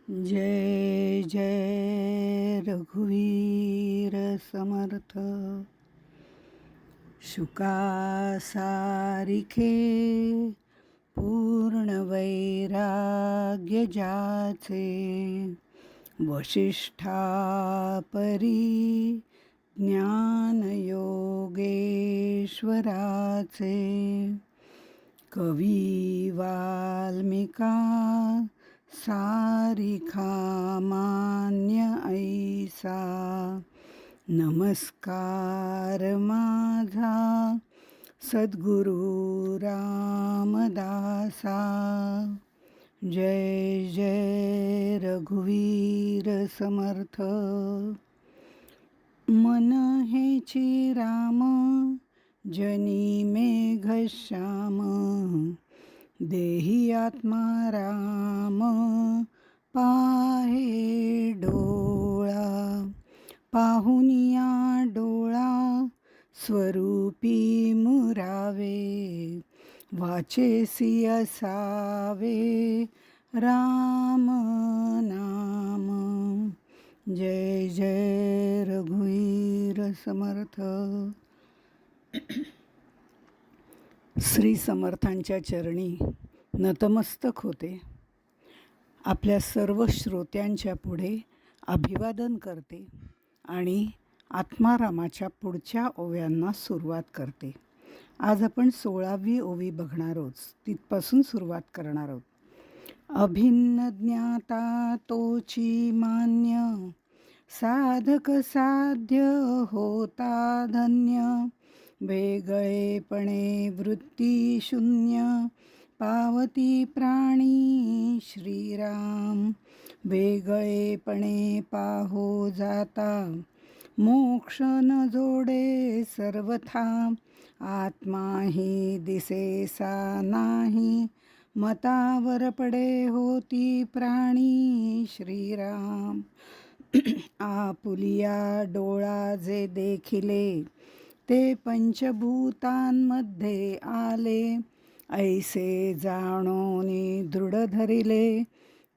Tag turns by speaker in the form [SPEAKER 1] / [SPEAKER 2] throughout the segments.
[SPEAKER 1] जय जय रघुवीर समर्थ. शुका सारिखे पूर्ण वैराग्य जाचे, वशिष्ठा परी ज्ञान योगेश्वराचे. कवी वाल्मिका सारिखा मान्य ऐसा, नमस्कार माझा सद्गुरु रामदासा. जय जय रघुवीर समर्थ. मन हेची राम जनी मेघश्याम, देही आत्मा राम पाहे डोळा. पाहुनिया डोळा स्वरूपी मुरावे, वाचेसी असावे राम नाम. जय जय रघुवीर समर्थ. श्री समर्थांच्या चरणी नतमस्तक होते. आपल्या सर्व श्रोत्यांच्या पुढे अभिवादन करते आणि आत्मारामाच्या पुढच्या ओव्यांना सुरुवात करते. आज आपण 16वी ओवी बघणार आहोत. तिथपासून सुरुवात करणार आहोत. अभिन्न ज्ञाता तोची मान्य, साधक साध्य होता धन्य. वेगळेपणे वृत्ती शून्य, पावती प्राणी श्रीराम. वेगळेपणे पाहो जाता, मोक्ष न जोडे सर्वथा. आत्मा ही दिसेसा नाही, मतावर पडे होती प्राणी श्रीराम. आपुलिया डोळा जे देखिले, ते पंचभूतांमध्ये आले. ऐसे जाणोनी दृढ धरिले,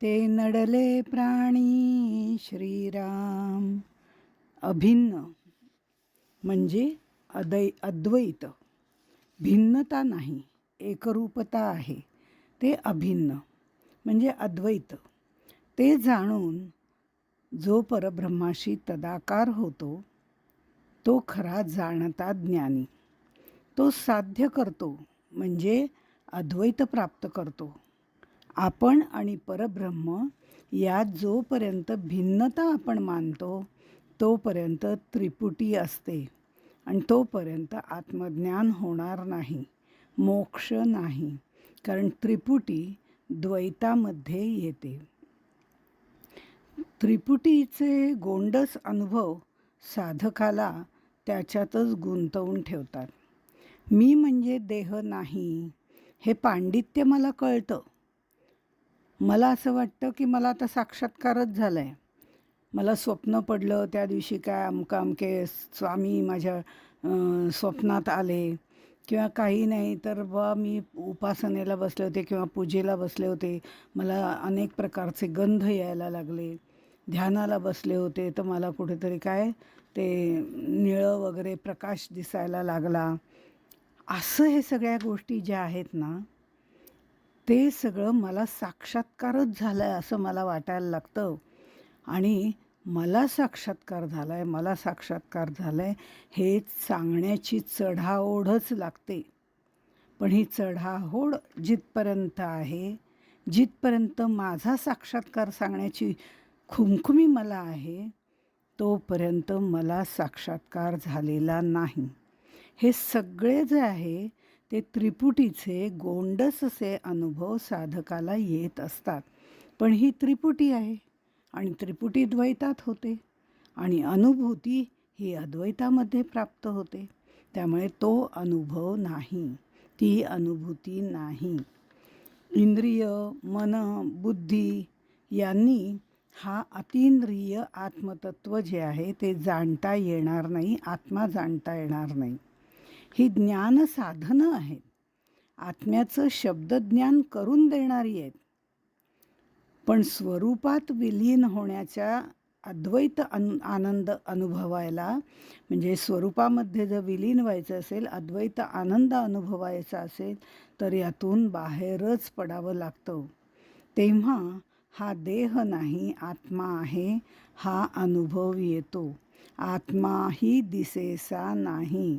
[SPEAKER 1] ते नडले प्राणी श्रीराम. अभिन्न म्हणजे अद्वैत. भिन्नता नाही, एकरूपता आहे. ते अभिन्न म्हणजे अद्वैत. ते जाणून जो परब्रह्माशी तदाकार होतो, तो खरा जाणता ज्ञानी. तो साध्य करतो म्हणजे अद्वैत प्राप्त करतो. आपण आणि परब्रह्म यात जोपर्यंत भिन्नता आपण मानतो, तोपर्यंत त्रिपुटी असते आणि तोपर्यंत आत्मज्ञान होणार नाही, मोक्ष नाही. कारण त्रिपुटी द्वैतामध्ये येते. त्रिपुटीचे गोंडस अनुभव साधकाला त्याच्यातच गुंतवून ठेवतात. मी म्हणजे देह नाही हे पांडित्य मला कळतं. मला असं वाटतं की मला आता साक्षात्कारच झाला आहे. मला स्वप्न पडलं त्या दिवशी, काय अमके स्वामी माझ्या स्वप्नात आले किंवा काही नाही तर मी उपासनेला बसले होते किंवा पूजेला बसले होते, मला अनेक प्रकारचे गंध यायला लागले. ध्यानाला बसले होते तर मला कुठेतरी काय ते निळं वगैरे प्रकाश दिसायला लागला. असं हे सगळ्या गोष्टी ज्या आहेत ना, ते सगळं मला साक्षात्कारच झालं आहे असं मला वाटायला लागतं. आणि मला साक्षात्कार झाला आहे, मला साक्षात्कार झाला आहे हे सांगण्याची चढाओढच लागते. पण ही चढाओढ जिथपर्यंत आहे, जिथपर्यंत माझा साक्षात्कार सांगण्याची खुमखुमी मला आहे, तोपर्यंत मला साक्षात्कार झालेला नाही. हे सगळे जे आहे ते त्रिपुटीचे गोंडस असे अनुभव साधकाला येत असतात. पण ही त्रिपुटी आहे आणि त्रिपुटी द्वैतात होते आणि अनुभूती ही अद्वैतामध्ये प्राप्त होते. त्यामुळे तो अनुभव नाही, ती अनुभूती नाही. इंद्रिय, मन, बुद्धी यांनी हा अतींद्रिय आत्मतत्व जे आहे ते जाणता येणार नाही, आत्मा जाणता येणार नाही. ही ज्ञान साधनं आहेत, आत्म्याचं शब्दज्ञान करून देणारी आहेत. पण स्वरूपात विलीन होण्याच्या अद्वैत आनंद अनुभवायला, म्हणजे स्वरूपामध्ये जर विलीन व्हायचं असेल, अद्वैत आनंद अनुभवायचा असेल, तर यातून बाहेरच पडावं लागतं. तेव्हा हा देह नाही, आत्मा आहे, हा अनुभव येतो. आत्माही दिसेसा नाही,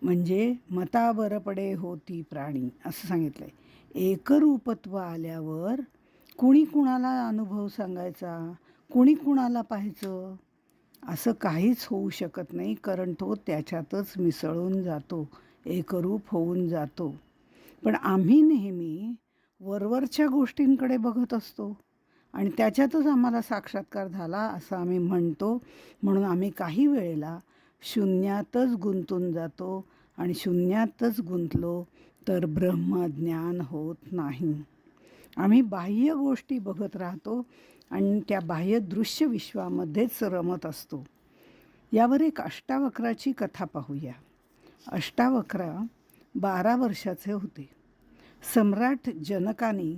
[SPEAKER 1] म्हणजे मतावर पडे होती प्राणी, असं सांगितलंय. एकरूपत्व आल्यावर कुणी कुणाला अनुभव सांगायचा, कुणी कुणाला पाहायचं, असं काहीच होऊ शकत नाही, कारण तो त्याच्यातच मिसळून जातो, एकरूप होऊन जातो. पण आम्ही नेहमी वरवरच्या गोष्टींकडे बघत असतो आणि त्याच्यातच आम्हाला साक्षात्कार झाला असं आम्ही म्हणतो. म्हणून आम्ही काही वेळेला शून्यातच गुंतून जातो आणि शून्यातच गुंतलो तर ब्रह्मज्ञान होत नाही. आम्ही बाह्य गोष्टी बघत राहतो आणि त्या बाह्य दृश्य विश्वामध्येच रमत असतो. यावर एक अष्टावक्राची कथा पाहूया. अष्टावक्र 12 वर्षाचे होते. सम्राट जनकाने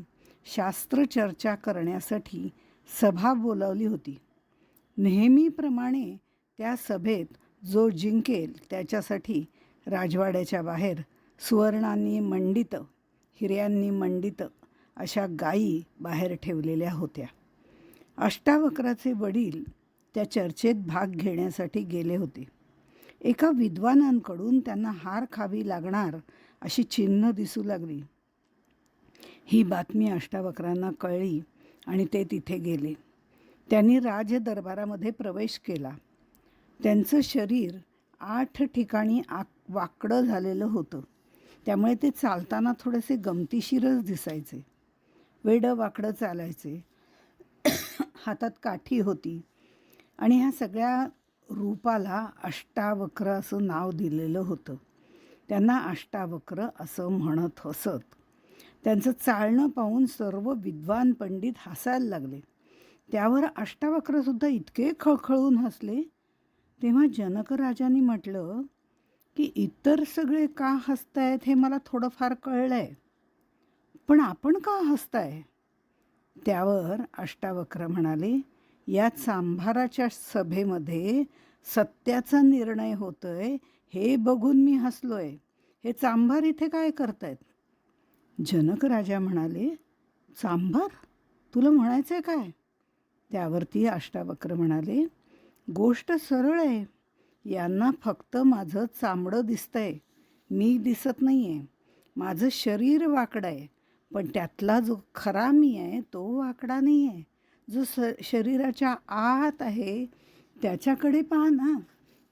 [SPEAKER 1] शास्त्रचर्चा करण्यासाठी सभा बोलावली होती. नेहमीप्रमाणे त्या सभेत जो जिंकेल त्याच्यासाठी राजवाड्याच्या बाहेर सुवर्णांनी मंडित, हिऱ्यांनी मंडित अशा गायी बाहेर ठेवलेल्या होत्या. अष्टावक्राचे वडील त्या चर्चेत भाग घेण्यासाठी गेले होते. एका विद्वानांकडून त्यांना हार खावी लागणार अशी चिन्ह दिसू लागली. ही बातमी अष्टावक्रांना कळली आणि ते तिथे गेले. त्यांनी राजदरबारामध्ये प्रवेश केला. त्यांचं शरीर 8 ठिकाणी वाकडं झालेलं होतं, त्यामुळे ते चालताना थोडेसे गमतीशीरच दिसायचे. वेडं वाकडं चालायचे, हातात काठी होती आणि ह्या सगळ्या रूपाला अष्टावक्र असं नाव दिलेलं होतं. त्यांना अष्टावक्र असं म्हणत असत. त्यांचं चालणं पाहून सर्व विद्वान पंडित हसायला लागले. त्यावर अष्टावक्रसुद्धा इतके खळखळून हसले. तेव्हा जनकराजांनी म्हटलं की इतर सगळे का हसतायत हे मला थोडंफार कळलंय, पण आपण का हसताय? त्यावर अष्टावक्र म्हणाले, या चांभाराच्या सभेमध्ये सत्याचा निर्णय होतोय हे बघून मी हसलोय. हे चांभार इथे काय करतायत? जनक राजा म्हणाले, चांभार? तुला म्हणायचंय काय? त्यावरती अष्टावक्र म्हणाले, गोष्ट सरळ आहे. यांना फक्त माझं चामडं दिसतंय, मी दिसत नाही आहे. माझं शरीर वाकडं आहे, पण त्यातला जो खरा मी आहे तो वाकडा नाही आहे. जो शरीराच्या आत आहे त्याच्याकडे पहा ना.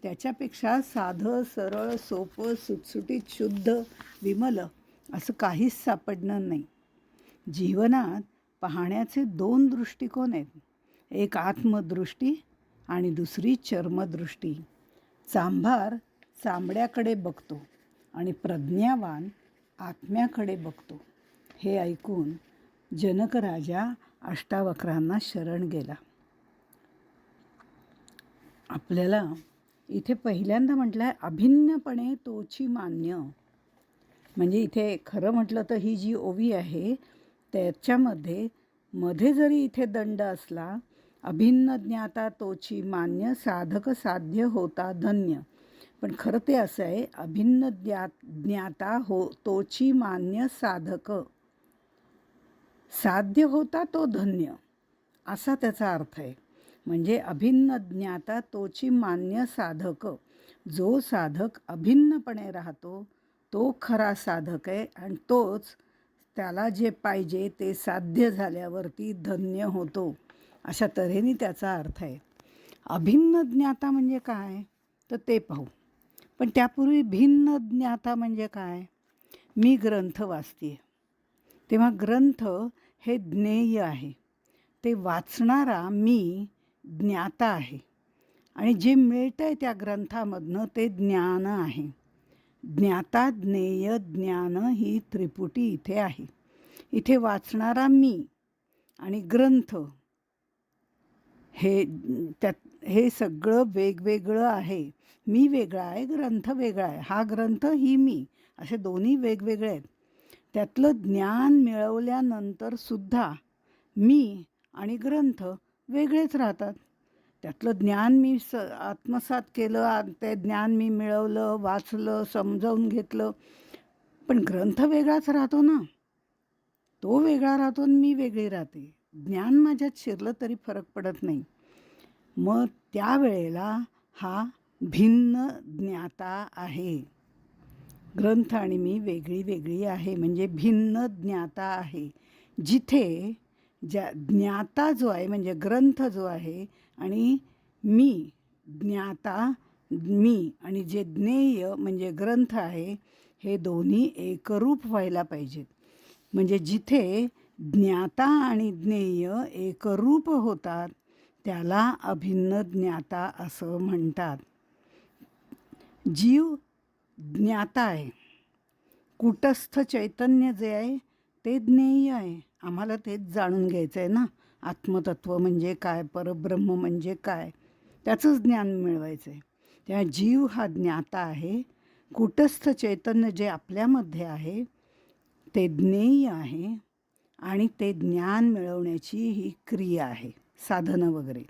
[SPEAKER 1] त्याच्यापेक्षा साधं, सरळ, सोपं, सुटसुटीत, शुद्ध, विमल असं काहीच सापडणार नाही. जीवनात पाहण्याचे 2 दृष्टिकोन आहेत. एक आत्मदृष्टी आणि दुसरी चर्मदृष्टी. चांभार चांबड्याकडे बघतो आणि प्रज्ञावान आत्म्याकडे बघतो. हे ऐकून जनक राजा अष्टावक्रांना शरण गेला. आपल्याला इथे पहिल्यांदा म्हटलं आहे अभिन्नपणे तोची मान्य. म्हणजे इथे खरं म्हटलं तर ही जी ओवी आहे त्याच्यामध्ये मध्ये जरी इथे दंड असला, अभिन्न ज्ञाता तोची मान्य, साधक साध्य होता धन्य. पण खरं ते असं आहे, अभिन्न ज्ञाता तोची मान्य साधक, साध्य होता तो धन्य, असा त्याचा अर्थ आहे. म्हणजे अभिन्न ज्ञाता तोची मान्य साधक. जो साधक अभिन्नपणे राहतो तो खरा साधक आहे आणि तोच त्याला जे पाहिजे ते साध्य झाल्यावरती धन्य होतो, अशा तऱ्हेने त्याचा अर्थ आहे. अभिन्न ज्ञाता म्हणजे काय तर ते पाहू. पण त्यापूर्वी भिन्न ज्ञाता म्हणजे काय? मी ग्रंथ वाचते, तेव्हा ग्रंथ हे ज्ञेय आहे. ते वाचणारा मी ज्ञाता आहे आणि जे मिळतं आहे त्या ग्रंथामधनं ते ज्ञान आहे. ज्ञाता, ज्ञेय, ज्ञान ही त्रिपुटी इथे आहे. इथे वाचणारा मी आणि ग्रंथ हे सगळं वेगवेगळं आहे. मी वेगळा आहे, ग्रंथ वेगळा आहे. हा ग्रंथ ही मी, असे दोन्ही वेगवेगळे आहेत. त्यातलं ज्ञान मिळवल्यानंतर सुद्धा मी आणि ग्रंथ वेगळेच राहतात. त्यातलं ज्ञान मी आत्मसात केलं, ते ज्ञान मी मिळवलं, वाचलं, समजावून घेतलं. पण ग्रंथ वेगळाच राहतो ना. तो वेगळा राहतो आणि मी वेगळी राहते. ज्ञान माझ्यात शिरलं तरी फरक पडत नाही. मग त्यावेळेला हा भिन्न ज्ञाता आहे. ग्रंथ आणि मी वेगळी वेगळी आहे, म्हणजे भिन्न ज्ञाता आहे. जिथे ज्ञाता जो आहे म्हणजे ग्रंथ जो आहे आणि मी ज्ञाता मी आणि जे ज्ञेय म्हणजे ग्रंथ आहे, हे दोन्ही एकरूप व्हायला पाहिजेत. म्हणजे जिथे ज्ञाता आणि ज्ञेय एकरूप होतात त्याला अभिन्न ज्ञाता असं म्हणतात. जीव ज्ञाता आहे. कूटस्थ चैतन्य जे आहे ते ज्ञेय आहे. आम्हाला तेच जाणून घ्यायचं आहे ना. आत्मतत्व म्हणजे काय, परब्रह्म म्हणजे काय, त्याचंच ज्ञान मिळवायचं आहे. त्या जीव हा ज्ञाता आहे. कूटस्थ चैतन्य जे आपल्यामध्ये आहे ते ज्ञेय आहे आणि ते ज्ञान मिळवण्याची ही क्रिया आहे, साधनं वगैरे.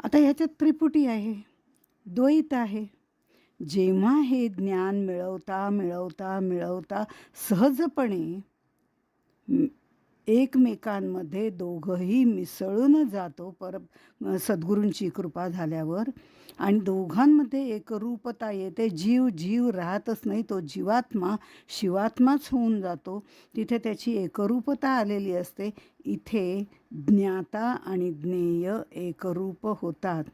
[SPEAKER 1] आता ह्याच्यात त्रिपुटी आहे, द्वैत आहे. जेव्हा हे ज्ञान मिळवता मिळवता मिळवता सहजपणे एकमेकांमध्ये दोघंही मिसळून जातो सद्गुरूंची कृपा झाल्यावर, आणि दोघांमध्ये एकरूपता येते. जीव जीव राहतच नाही, तो जीवात्मा शिवात्माच होऊन जातो. तिथे त्याची एकरूपता आलेली असते. इथे ज्ञाता आणि ज्ञेय एकरूप होतात.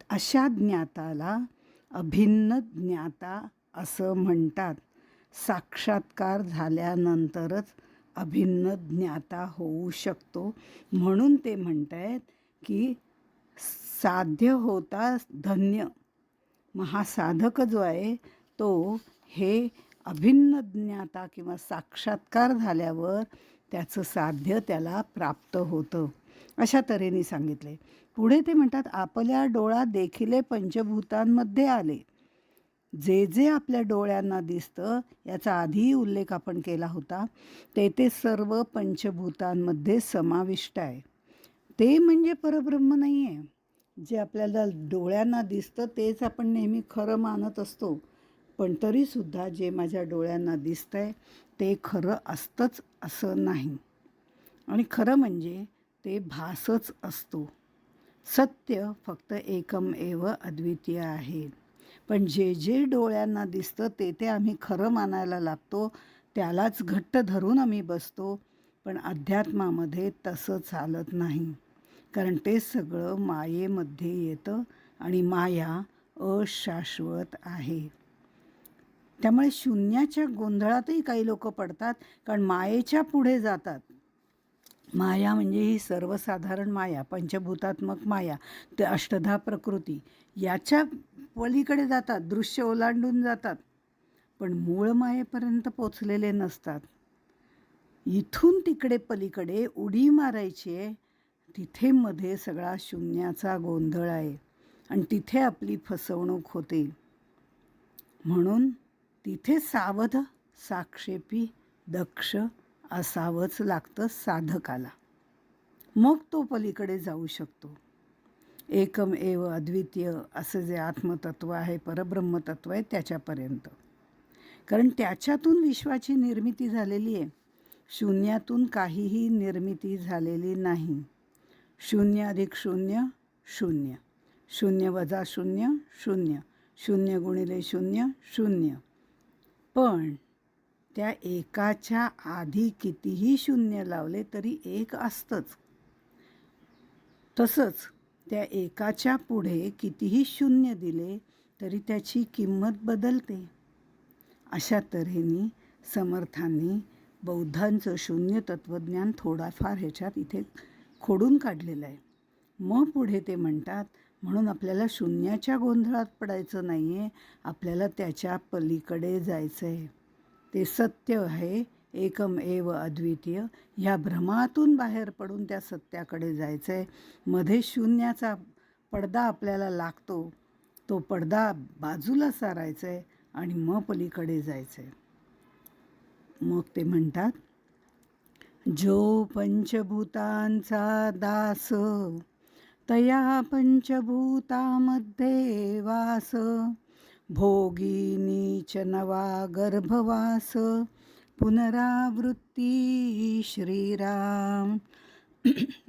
[SPEAKER 1] अशा ज्ञाताला अभिन्न ज्ञाता असं म्हणतात. साक्षात्कार झाल्यानंतरच अभिन्न ज्ञाता होऊ शकतो. म्हणून ते म्हणतायत की साध्य होता धन्य. महासाधक जो आहे तो हे अभिन्न ज्ञाता किंवा साक्षात्कार झाल्यावर त्याचं साध्य त्याला प्राप्त होतं. अशा तऱ्हेने सांगितले. पुढे ते म्हणतात, आपल्या डोळा देखिले पंचभूतांमध्ये आले. जे जे आपल्या डोळ्यांना दिसतं याचा आधी उल्लेख आपण केला होता, ते सर्व पंचभूतांमध्ये समाविष्ट आहे. ते म्हणजे परब्रह्म नाही आहे. जे आपल्याला डोळ्यांना दिसतं तेच आपण नेहमी खरं मानत असतो. पण तरीसुद्धा जे माझ्या डोळ्यांना दिसतंय ते खरं असतंच असं नाही. आणि खरं म्हणजे ते भासच असतो. सत्य फक्त एकम एव अद्वितीय आहे. पण जे जे डोळ्यांना दिसतं ते आम्ही खरं मानायला लागतो, त्यालाच घट्ट धरून आम्ही बसतो. पण अध्यात्मामध्ये तसं चालत नाही, कारण ते सगळं मायेमध्ये येतं आणि माया अशाश्वत आहे. त्यामुळे शून्याच्या गोंधळातही काही लोक पडतात, कारण मायेच्या पुढे जातात. माया म्हणजे ही सर्वसाधारण माया, पंचभूतात्मक माया, ते अष्टधा प्रकृती, याच्या पलीकडे जातात, दृश्य ओलांडून जातात, पण मूळ मायेपर्यंत पोचलेले नसतात. इथून तिकडे पलीकडे उडी मारायची आहे, तिथे मध्ये सगळा शून्याचा गोंधळ आहे आणि तिथे आपली फसवणूक होते. म्हणून तिथे सावध, साक्षेपी, दक्ष असावंच लागतं साधकाला. मग तो पलीकडे जाऊ शकतो. एकम एव अद्वितीय असं जे आत्मतत्व आहे, परब्रह्मतत्व आहे, त्याच्यापर्यंत. कारण त्याच्यातून विश्वाची निर्मिती झालेली आहे. शून्यातून काहीही निर्मिती झालेली नाही. शून्य अधिक शून्य शून्य, शून्य वजा शून्य शून्य, शून्य गुणिले शून्य शून्य. पण त्या एकाच्या आधी कितीही शून्य लावले तरी एक असतंच. तसंच त्या एकाच्या पुढे कितीही शून्य दिले तरी त्याची किंमत बदलते. अशा तऱ्हेने समर्थांनी बौद्धांचं शून्य तत्त्वज्ञान थोडाफार ह्याच्यात इथे खोडून काढलेलं आहे. मग पुढे ते म्हणतात, म्हणून आपल्याला शून्याच्या गोंधळात पडायचं नाही आहे, आपल्याला त्याच्या पलीकडे जायचं आहे. ते सत्य आहे, एकम एव अद्वितीय. ह्या भ्रमातून बाहेर पडून त्या सत्याकडे जायचं आहे. मध्ये शून्याचा पडदा आपल्याला लागतो, तो पडदा बाजूला सारायचा आहे आणि मग पलीकडे जायचं आहे. मग ते म्हणतात, जो पंचभूतांचा दास, तया पंचभूतामध्ये वास, भोगी नीच नवा गर्भवास, पुनरावृत्ती श्रीराम.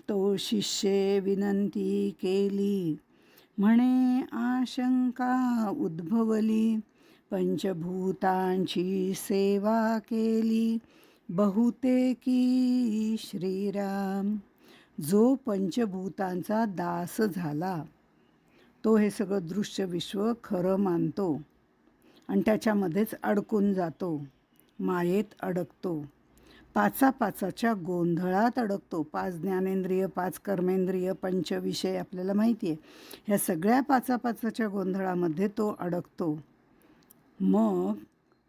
[SPEAKER 1] तो शिष्ये विनंती केली, म्हणे आशंका उद्भवली, पंचभूतांची सेवा केली, बहुतेकी श्रीराम. जो पंचभूतांचा दास झाला तो हे सगळं दृश्य विश्व खरं मानतो आणि त्याच्यामध्येच अडकून जातो, मायेत अडकतो, पाचापाचाच्या गोंधळात अडकतो. 5 ज्ञानेंद्रिय, 5 कर्मेंद्रिय, पंचविषय आपल्याला माहिती आहे. ह्या सगळ्या पाचापाचाच्या गोंधळामध्ये तो अडकतो. मग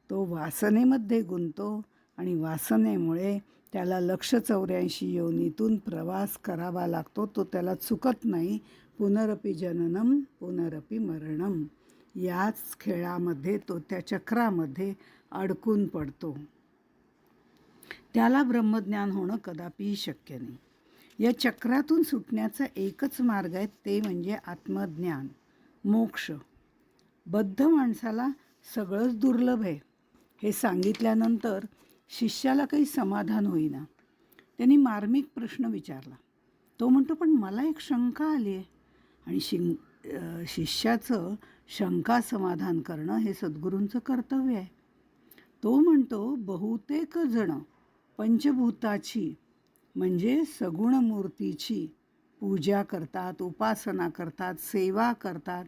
[SPEAKER 1] तो वासनेमध्ये गुंतो आणि वासनेमुळे त्याला 184 योनीतून प्रवास करावा लागतो. तो त्याला चुकत नाही. पुनरपि जननम पुनरपि मरणम, याच खेळामध्ये तो त्या चक्रामध्ये अडकून पडतो. त्याला ब्रह्मज्ञान होणं कदापि शक्य नाही. या चक्रातून सुटण्याचा एकच मार्ग आहे, ते म्हणजे आत्मज्ञान, मोक्ष. बद्ध माणसाला सगळंच दुर्लभ आहे हे सांगितल्यानंतर शिष्याला काही समाधान होईना. त्यांनी मार्मिक प्रश्न विचारला. तो म्हणतो, पण मला एक शंका आली आहे. आणि शिष्याचं शंका समाधान करणं हे सद्गुरूंचं कर्तव्य आहे. तो म्हणतो, बहुतेक जण पंचभूताची म्हणजे सगुण मूर्तीची पूजा करतात, उपासना करतात, सेवा करतात.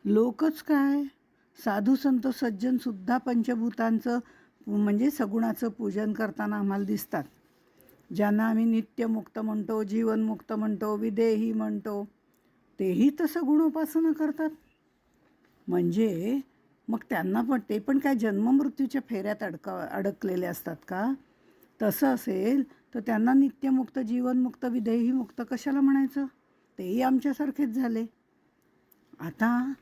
[SPEAKER 1] लोकच काय, साधू संत सज्जनसुद्धा पंचभूतांचं म्हणजे सगुणाचं पूजन करताना आम्हाला दिसतात. ज्यांना आम्ही नित्यमुक्त म्हणतो, जीवनमुक्त म्हणतो, विदेही म्हणतो, तेही तर सगुण उपासना करतात. म्हणजे मग त्यांना पण ते पण काय जन्ममृत्यूच्या फेऱ्यात अडकलेले असतात का? तसं असेल तर त्यांना नित्यमुक्त, जीवनमुक्त, विदेही मुक्त कशाला म्हणायचं? तेही आमच्यासारखेच झाले. आता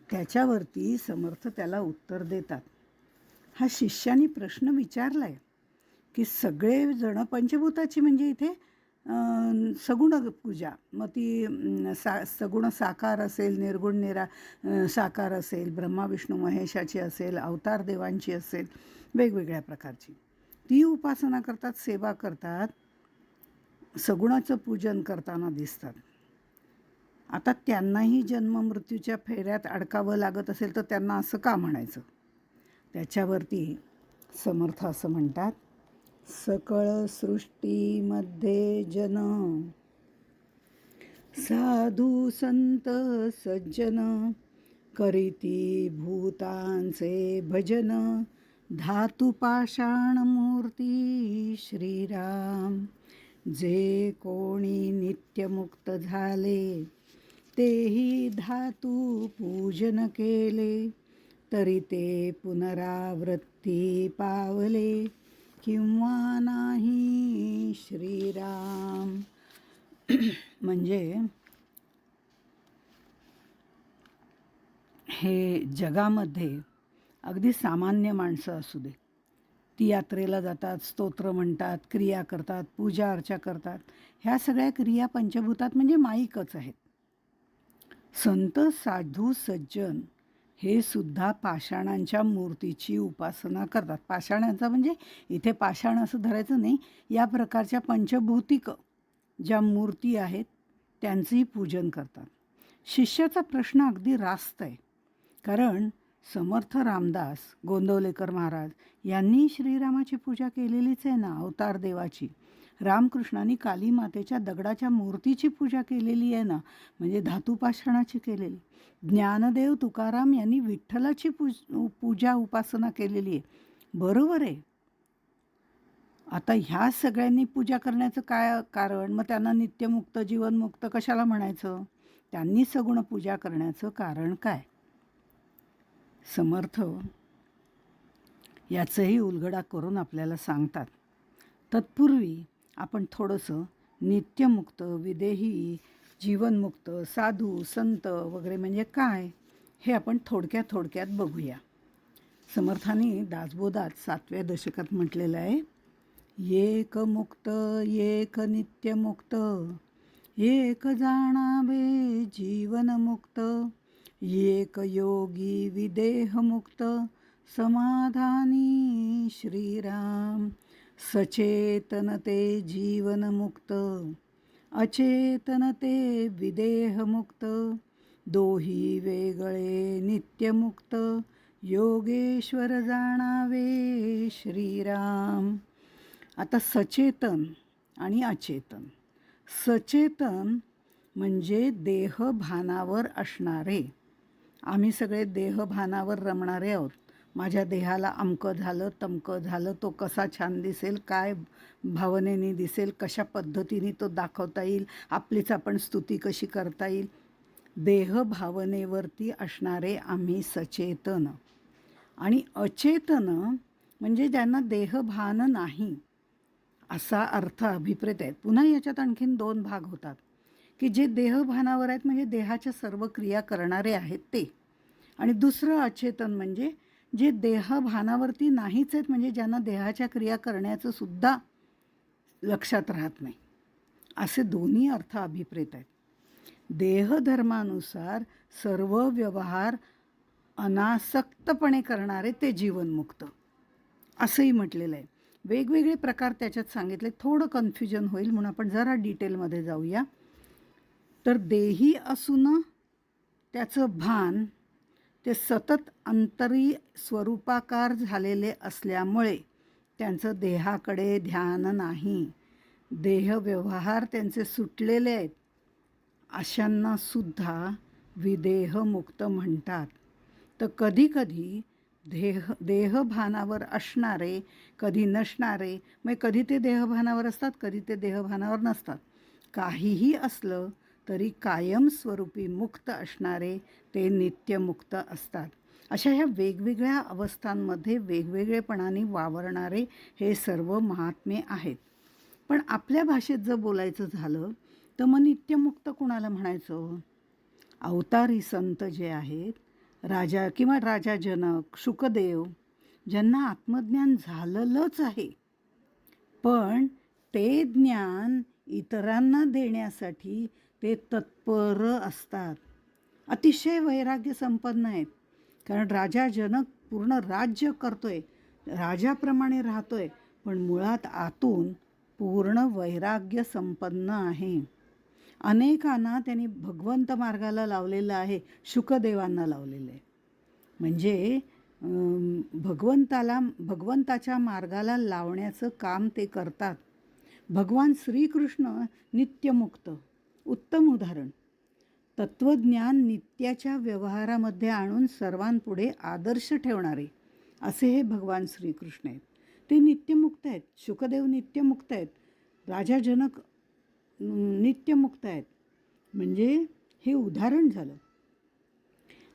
[SPEAKER 1] त्याच्यावरती समर्थ त्याला उत्तर देतात. हा शिष्याने प्रश्न विचारला आहे की सगळेजण पंचभूताची म्हणजे इथे सगुण पूजा, मग ती सगुण साकार असेल, निर्गुण साकार असेल, ब्रह्मा विष्णू महेशाची असेल, अवतार देवांची असेल, वेगवेगळ्या प्रकारची ती उपासना करतात, सेवा करतात, सगुणाचं पूजन करताना दिसतात. आता त्यांनाही जन्ममृत्यूच्या फेऱ्यात अडकावं लागत असेल तर त्यांना असं का म्हणायचं? त्याच्यावरती समर्थ असं म्हणतात, सकळ सृष्टीमध्ये जन, साधू संत सज्जन, करीती भूतांचे भजन, धातू पाषाण मूर्ती श्रीराम. जे कोणी नित्यमुक्त झाले, तेही धातू पूजन केले, तरी ते पुनरावृत्ती पावले किंवा नाही श्रीराम. म्हणजे हे जगामध्ये अगदी सामान्य माणसं असू दे, ती यात्रेला जातात, स्तोत्र म्हणतात, क्रिया करतात, पूजा अर्चा करतात. ह्या सगळ्या क्रिया पंचभूतात म्हणजे माईकच आहेत. संत साधू सज्जन हे सुद्धा पाषाणांच्या मूर्तीची उपासना करतात. पाषाणांचा म्हणजे इथे पाषाण असं धरायचं नाही, या प्रकारच्या पंचभौतिक ज्या मूर्ती आहेत त्यांचंही पूजन करतात. शिष्याचा प्रश्न अगदी रास्त आहे, कारण समर्थ रामदास गोंदवलेकर महाराज यांनी श्रीरामाची पूजा केलेलीच आहे ना, अवतार देवाची. रामकृष्णांनी काली मातेच्या दगडाच्या मूर्तीची पूजा केलेली आहे ना, म्हणजे धातुपाषाणाची केलेली. ज्ञानदेव तुकाराम यांनी विठ्ठलाची पूजा उपासना केलेली आहे. बरोबर आहे. आता ह्या सगळ्यांनी पूजा करण्याचं काय कारण? मग त्यांना नित्यमुक्त, जीवनमुक्त कशाला म्हणायचं? त्यांनी सगुण पूजा करण्याचं कारण काय? समर्थ याचंही उलगडा करून आपल्याला सांगतात. तत्पूर्वी आपण थोडंसं नित्यमुक्त, विदेही, जीवनमुक्त, साधू संत वगैरे म्हणजे काय हे आपण थोडक्यात बघूया. समर्थांनी दासबोधात 7व्या दशकात म्हटलेलं आहे, एक मुक्त एक नित्यमुक्त, एक जाणावे जीवनमुक्त, एक योगी विदेहमुक्त, समाधानी श्रीराम. सचेतन ते जीवनमुक्त, अचेतन ते विदेहमुक्त, दोही वेगळे नित्यमुक्त, योगेश्वर जाणावे श्रीराम. आता सचेतन आणि अचेतन. सचेतन म्हणजे देहभानावर असणारे. आम्ही सगळे देहभानावर रमणारे आहोत. माझ्या देहाला अमकं झालं तमकं झालं, तो कसा छान दिसेल, काय भावनेने दिसेल, कशा पद्धतीने तो दाखवता येईल, आपलीच आपण स्तुती कशी करता येईल. देहभावनेवरती असणारे आम्ही सचेतन. आणि अचेतन म्हणजे ज्यांना देहभान नाही असा अर्थ अभिप्रेत आहे. पुन्हा याच्यात आणखीन 2 भाग होतात की जे देहभानावर आहेत म्हणजे देहाच्या सर्व क्रिया करणारे आहेत ते, आणि दुसरं अचेतन म्हणजे जे देहभानावरती नाहीच आहेत, म्हणजे ज्यांना देहाच्या क्रिया करण्याचं सुद्धा लक्षात राहत नाही. असे दोन्ही अर्थ अभिप्रेत आहेत. देहधर्मानुसार सर्व व्यवहार अनासक्तपणे करणारे ते जीवनमुक्त असंही म्हटलेलं आहे. वेगवेगळे प्रकार त्याच्यात सांगितले. थोडं कन्फ्युजन होईल म्हणून आपण जरा डिटेलमध्ये जाऊया. तर देही असून त्याचं भान ते सतत अंतरी स्वरूपाकार झालेले असल्यामुळे त्यांचं देहाकडे ध्यान नाही. देहव्यवहार त्यांचे सुटलेले आहेत, अशांनासुद्धा विदेहमुक्त म्हणतात. तर कधीकधी देहभानावर असणारे, कधी नसणारे, मग कधी ते देहभानावर असतात, कधी ते देहभानावर नसतात. काहीही असलं तरी कायमस्वरूपी मुक्त असणारे ते नित्यमुक्त असतात. अशा ह्या वेगवेगळ्या अवस्थांमध्ये वेगवेगळेपणाने वावरणारे हे सर्व महात्मे आहेत. पण आपल्या भाषेत जर बोलायचं झालं तर मग नित्यमुक्त कुणाला म्हणायचं? अवतारी संत जे आहेत, राजा किंवा राजा जनक, शुकदेव, ज्यांना आत्मज्ञान झालेलंच आहे, पण ते ज्ञान इतरांना देण्यासाठी ते तत्पर असतात. अतिशय वैराग्य संपन्न आहेत. कारण राजा जनक पूर्ण राज्य करतोय, राजाप्रमाणे राहतोय, पण मुळात आतून पूर्ण वैराग्य संपन्न आहे. अनेकांना त्यांनी भगवंत मार्गाला लावलेलं आहे, शुकदेवांना लावलेलं आहे. म्हणजे भगवंताच्या मार्गाला लावण्याचं काम ते करतात. भगवान श्रीकृष्ण नित्यमुक्त, उत्तम उदाहरण. तत्त्वज्ञान नित्याच्या व्यवहारामध्ये आणून सर्वांपुढे आदर्श ठेवणारे असे हे भगवान श्रीकृष्ण आहेत. ते नित्यमुक्त आहेत. शुकदेव नित्यमुक्त आहेत. राजा जनक नित्यमुक्त आहेत. म्हणजे हे उदाहरण झालं.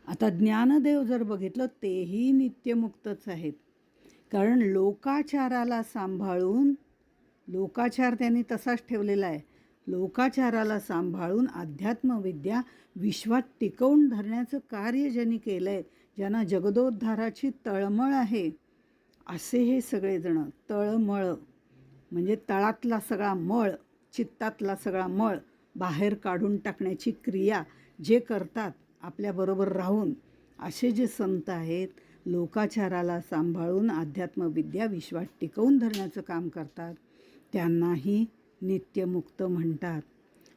[SPEAKER 1] आता ज्ञानदेव जर बघितलं तेही नित्यमुक्तच आहेत. कारण लोकाचाराला सांभाळून, लोकाचार त्यांनी तसाच ठेवलेला आहे, लोकाचाराला सांभाळून अध्यात्मविद्या विश्वात टिकवून धरण्याचं कार्य ज्यांनी केलं आहे, ज्यांना जगदोद्धाराची तळमळ आहे, असे हे सगळेजणं. तळमळ म्हणजे तळातला सगळा मळ, चित्तातला सगळा मळ बाहेर काढून टाकण्याची क्रिया जे करतात आपल्याबरोबर राहून, असे जे संत आहेत, लोकाचाराला सांभाळून अध्यात्मविद्या विश्वात टिकवून धरण्याचं काम करतात, त्यांनाही नित्यमुक्त म्हणतात.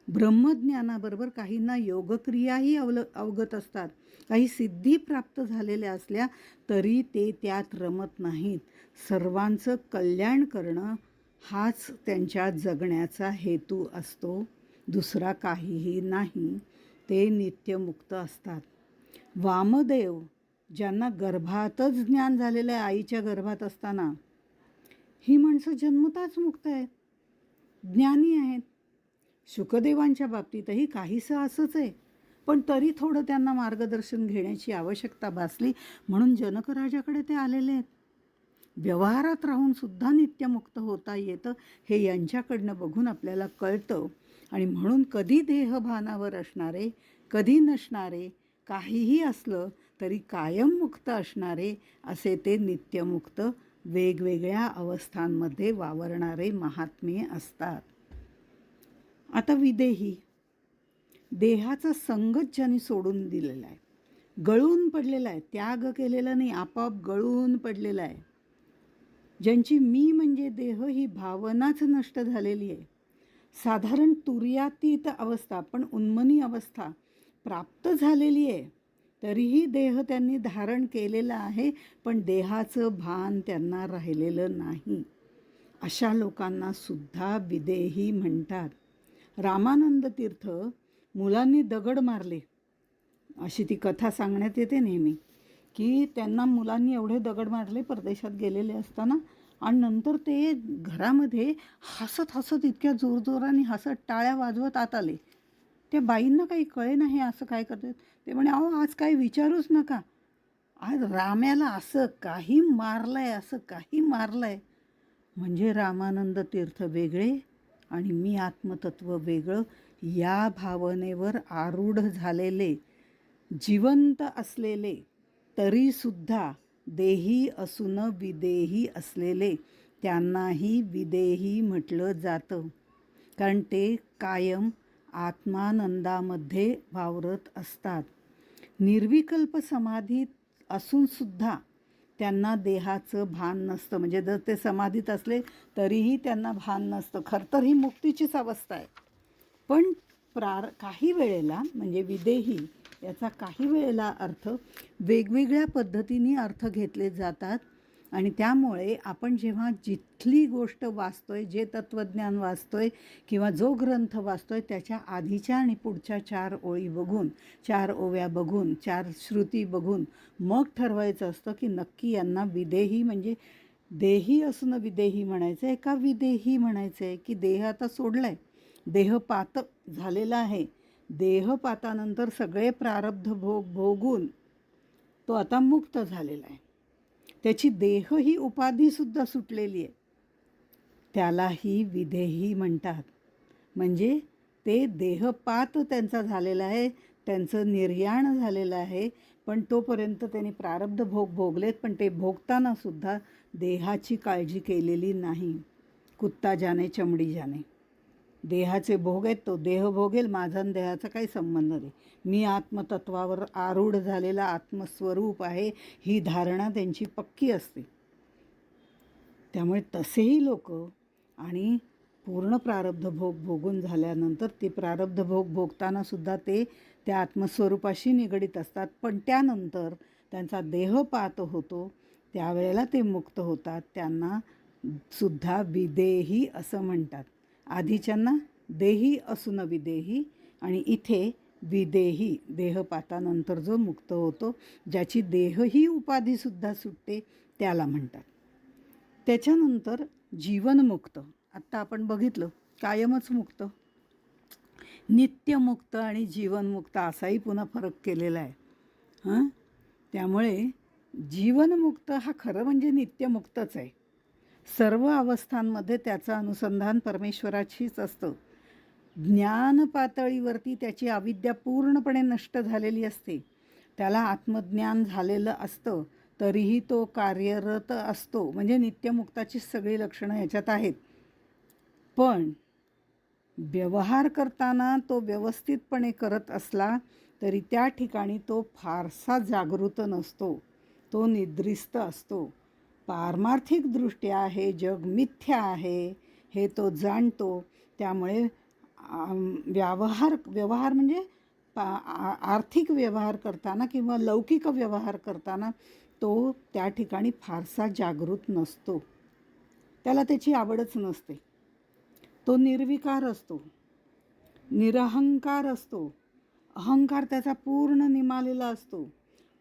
[SPEAKER 1] ब्रह्मज्ञानाबरोबर काहींना योगक्रियाही अवगत असतात. काही सिद्धी प्राप्त झालेल्या असल्या तरी ते त्यात रमत नाहीत. सर्वांचं कल्याण करणं हाच त्यांच्या जगण्याचा हेतू असतो, दुसरा काहीही नाही. ते नित्यमुक्त असतात. वामदेव, ज्यांना गर्भातच ज्ञान झालेलं आहे, आईच्या गर्भात असताना, ही माणसं जन्मताच मुक्त आहेत, ज्ञानी आहेत. शुकदेवांच्या बाबतीतही काहीसं असंच आहे, पण तरी थोडं त्यांना मार्गदर्शन घेण्याची आवश्यकता भासली म्हणून जनकराजाकडे ते आलेले आहेत. व्यवहारात राहून सुद्धा नित्यमुक्त होता येतं हे यांच्याकडनं बघून आपल्याला कळतं. आणि म्हणून कधी देहभानावर असणारे, कधी नसणारे, काहीही असलं तरी कायम मुक्त असणारे असे ते नित्यमुक्त वेगवेगळ्या अवस्थांमध्ये वावरणारे महात्मे असतात. आता विदेही, देहाचा संगच ज्यांनी सोडून दिलेला आहे, गळून पडलेला आहे, त्याग केलेला नाही, आपोआप गळून पडलेला आहे, ज्यांची मी म्हणजे देह ही भावनाच नष्ट झालेली आहे, साधारण तुर्यातीत अवस्था पण उन्मनी अवस्था प्राप्त झालेली आहे, तरीही देह त्यांनी धारण केलेला आहे पण देहाचं भान त्यांना राहिलेलं नाही, अशा लोकांना सुद्धा विदेही म्हणतात. रामानंद तीर्थ मुलांनी दगड मारले अशी ती कथा सांगण्यात येते नेहमी, की त्यांना मुलांनी एवढे दगड मारले परदेशात गेलेले असताना, आणि नंतर ते घरामध्ये हसत हसत इतक्या जोरजोराने हसत टाळ्या वाजवत आत आले. त्या बाईंना काही कळे नाही असं काय करतात. ते म्हणे, अहो आज काही विचारूच नका, आज राम्याला असं काही मारलंय, असं काही मारलंय. म्हणजे रामानंद तीर्थ वेगळे आणि मी आत्मतत्व वेगळं, या भावनेवर आरूढ झालेले, जिवंत असलेले, तरीसुद्धा देही असून विदेही असलेले त्यांनाही विदेही म्हटलं जातं. कारण ते कायम आत्मानंदामध्ये वावरत असतात. निर्विकल्प समाधीत असूनसुद्धा त्यांना देहाचं भान नसतं. म्हणजे जर ते समाधीत असले तरीही त्यांना भान नसतं. खरं तर ही मुक्तीचीच अवस्था आहे. पण काही वेळेला म्हणजे विदेही याचा काही वेळेला अर्थ वेगवेगळ्या पद्धतीने अर्थ घेतले जातात, आणि त्यामुळे आपण जेव्हा जिथली गोष्ट वाचतोय, जे तत्त्वज्ञान वाचतोय किंवा जो ग्रंथ वाचतोय त्याच्या आधीच्या आणि पुढच्या 4 ओळी बघून, 4 ओव्या बघून, 4 श्रुती बघून मग ठरवायचं असतं की नक्की यांना विदेही म्हणजे देही असून विदेही म्हणायचं आहे का विदेही म्हणायचं आहे, की देह आता सोडला आहे, देहपात झालेला आहे, देहपातानंतर सगळे प्रारब्ध भोग भोगून तो आता मुक्त झालेला आहे, त्याची देह ही उपाधीसुद्धा सुटलेली आहे, त्यालाही विदेही म्हणतात. म्हणजे ते देहपात त्यांचा झालेला आहे, त्यांचं निर्याण झालेलं आहे, पण तोपर्यंत त्यांनी प्रारब्ध भोग भोगलेत, पण ते भोगतानासुद्धा देहाची काळजी केलेली नाही. कुत्ता जाने चमडी जाने, देहाचे भोग आहेत, तो देह भोगेल, माझा आणि देहाचा काही संबंध नाही, मी आत्मतत्वावर आरूढ झालेला आत्मस्वरूप आहे, ही धारणा त्यांची पक्की असते. त्यामुळे तसेही लोक आणि पूर्ण प्रारब्ध भोग भोगून झाल्यानंतर ते प्रारब्ध भोग भोगतानासुद्धा ते त्या आत्मस्वरूपाशी निगडीत असतात, पण त्यानंतर त्यांचा देहपात होतो, त्यावेळेला ते मुक्त होतात, त्यांना सुद्धा विदेही असं म्हणतात. आधीच्यांना देही असून विदेही, आणि इथे विदेही देहपातानंतर जो मुक्त होतो, ज्याची देह ही उपाधीसुद्धा सुटते, त्याला म्हणतात. त्याच्यानंतर जीवनमुक्त, आत्ता आपण बघितलं कायमच मुक्त, नित्यमुक्त आणि जीवनमुक्त असाही पुन्हा फरक केलेला आहे. त्यामुळे जीवनमुक्त हा खरं म्हणजे नित्यमुक्तच आहे. सर्व अवस्थांमध्ये त्याचं अनुसंधान परमेश्वराशीच असतं. ज्ञान पातळीवरती त्याची अविद्या पूर्णपणे नष्ट झालेली असते, त्याला आत्मज्ञान झालेलं असतं, तरीही तो कार्यरत असतो. म्हणजे नित्यमुक्ताची सगळी लक्षणं ह्याच्यात आहेत. पण व्यवहार करताना तो व्यवस्थितपणे करत असला तरी त्या ठिकाणी तो फारसा जागृत नसतो, तो निद्रिस्त असतो. पारमार्थिकदृष्ट्या हे जग मिथ्या आहे हे तो जाणतो. त्यामुळे व्यवहार म्हणजे आर्थिक व्यवहार करताना किंवा लौकिक व्यवहार करताना तो त्या ठिकाणी फारसा जागृत नसतो, त्याला त्याची आवडच नसते. तो निर्विकार असतो, निरहंकार असतो, अहंकार त्याचा पूर्ण निमालेला असतो.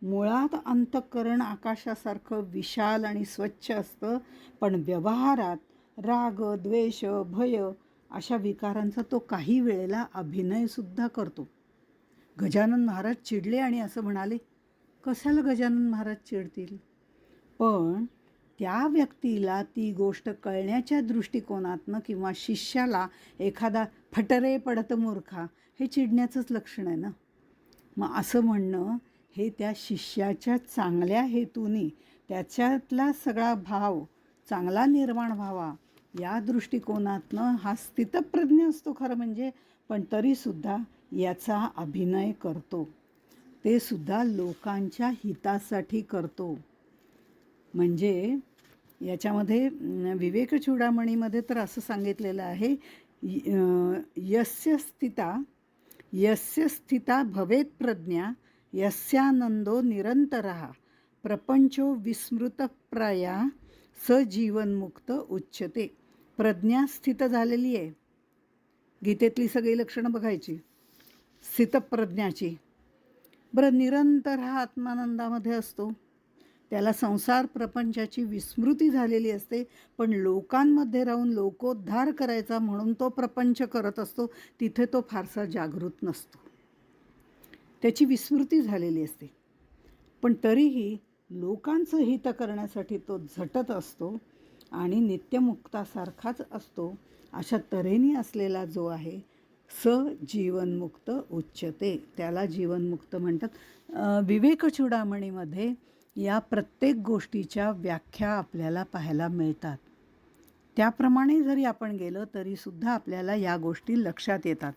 [SPEAKER 1] मुळात अंतःकरण आकाशासारखं विशाल आणि स्वच्छ असतं, पण व्यवहारात राग, द्वेष, भय अशा विकारांचा तो काही वेळेला अभिनयसुद्धा करतो. गजानन महाराज चिडले आणि असं म्हणाले, कशाला गजानन महाराज चिडतील? पण त्या व्यक्तीला ती गोष्ट कळण्याच्या दृष्टिकोनातनं किंवा शिष्याला एखादा फटरे पडत मूर्खा हे चिडण्याचंच लक्षण आहे ना. मग असं म्हणणं हे त्या शिष्याच्या चांगल्या हेतूने त्याच्यातला सगळा भाव चांगला निर्माण व्हावा या दृष्टिकोनातनं हा स्थितप्रज्ञ असतो खरं म्हणजे, पण तरीसुद्धा याचा अभिनय करतो. ते सुद्धा लोकांच्या हितासाठी करतो. म्हणजे याच्यामध्ये विवेकचूडामणीमध्ये तर असं सांगितलेलं आहे, यस्य स्थिता भवेत प्रज्ञा यस्यानंदो निरंतरः प्रपंचो विस्मृतप्राया स जीवनमुक्त उच्यते. प्रज्ञा स्थित झालेली आहे. गीतेतली सगळी लक्षणं बघायची स्थितप्रज्ञाची. बरं, निरंतर हा आत्मानंदामध्ये असतो. त्याला संसार प्रपंचाची विस्मृती झालेली असते, पण लोकांमध्ये राहून लोकोद्धार करायचा म्हणून तो प्रपंच करत असतो. तिथे तो फारसा जागृत नसतो, त्याची विस्मृती झालेली असते. पण तरीही लोकांचं हित करण्यासाठी तो झटत असतो आणि नित्यमुक्तासारखाच असतो. अशा तऱ्हेने असलेला जो आहे स जीवनमुक्त उच्यते, त्याला जीवनमुक्त म्हणतात. विवेकचूडामणीमध्ये या प्रत्येक गोष्टीच्या व्याख्या आपल्याला पाहायला मिळतात. त्याप्रमाणे जरी आपण गेलं तरीसुद्धा आपल्याला या गोष्टी लक्षात येतात.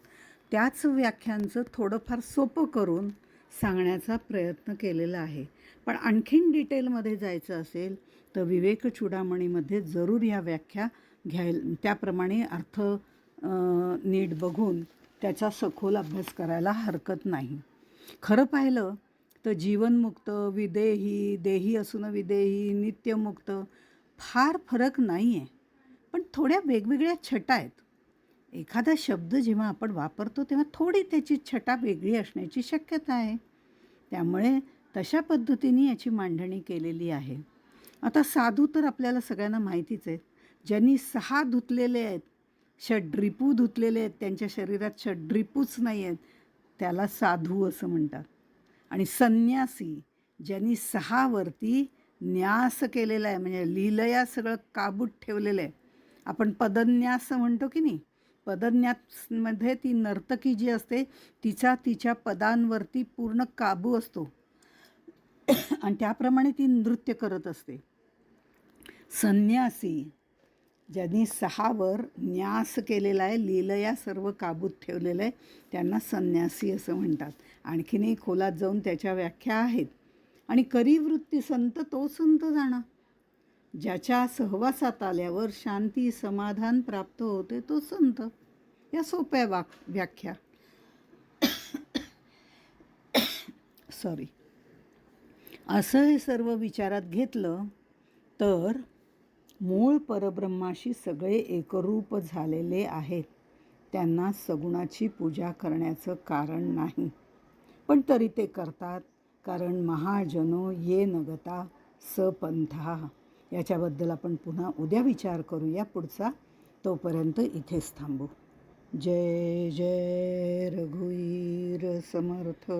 [SPEAKER 1] त्याच व्याख्यांचं थोडंफार सोपं करून सांगण्याचा प्रयत्न केलेला आहे. पण आणखीन डिटेलमध्ये जायचं असेल तर विवेकचूडामणीमध्ये जरूर या व्याख्या त्याप्रमाणे अर्थ नीट बघून त्याचा सखोल अभ्यास करायला हरकत नाही. खरं पाहिलं तर जीवनमुक्त, विदेही, देही असून विदेही, नित्यमुक्त फार फरक नाही आहे, पण थोड्या वेगवेगळ्या छटा आहेत. एखादा शब्द जेव्हा आपण वापरतो तेव्हा थोडी त्याची छटा वेगळी असण्याची शक्यता आहे. त्यामुळे तशा पद्धतीने याची मांडणी केलेली आहे. आता साधू तर आपल्याला सगळ्यांना माहितीच आहेत. ज्यांनी 6 धुतलेले आहेत, षड्रिपू धुतलेले आहेत, त्यांच्या शरीरात षड्रिपूच नाही आहेत, त्याला साधू असं म्हणतात. आणि संन्यासी ज्यांनी 6 वरती न्यास केलेला आहे, म्हणजे लीलया सगळं काबूत ठेवलेलं आहे. आपण पदन्यास म्हणतो की नाही, पदन्यासमध्ये ती नर्तकी जी असते तिच्या पदांवरती पूर्ण काबू असतो आणि त्याप्रमाणे ती नृत्य करत असते. संन्यासी ज्यांनी 6 वर न्यास केलेला आहे, लीलया सर्व काबूत ठेवलेलं आहे, त्यांना संन्यासी असं म्हणतात. आणखीनही खोलात जाऊन त्याच्या व्याख्या आहेत. आणि करीवृत्ती संत तो संत जाणा, ज्याच्या सहवासात आल्यावर शांती समाधान प्राप्त होते तो संत. या सोप्या व्याख्या. सॉरी. असं हे सर्व विचारात घेतलं तर मूळ परब्रह्माशी सगळे एकरूप झालेले आहेत. त्यांना सगुणाची पूजा करण्याचं कारण नाही, पण तरी ते करतात. कारण महाजनो ये नगता सपंथा. याच्याबद्दल आपण पुन्हा उद्या विचार करूया पुढचा. तोपर्यंत इथेच थांबू. जय जय रघुवीर समर्थ.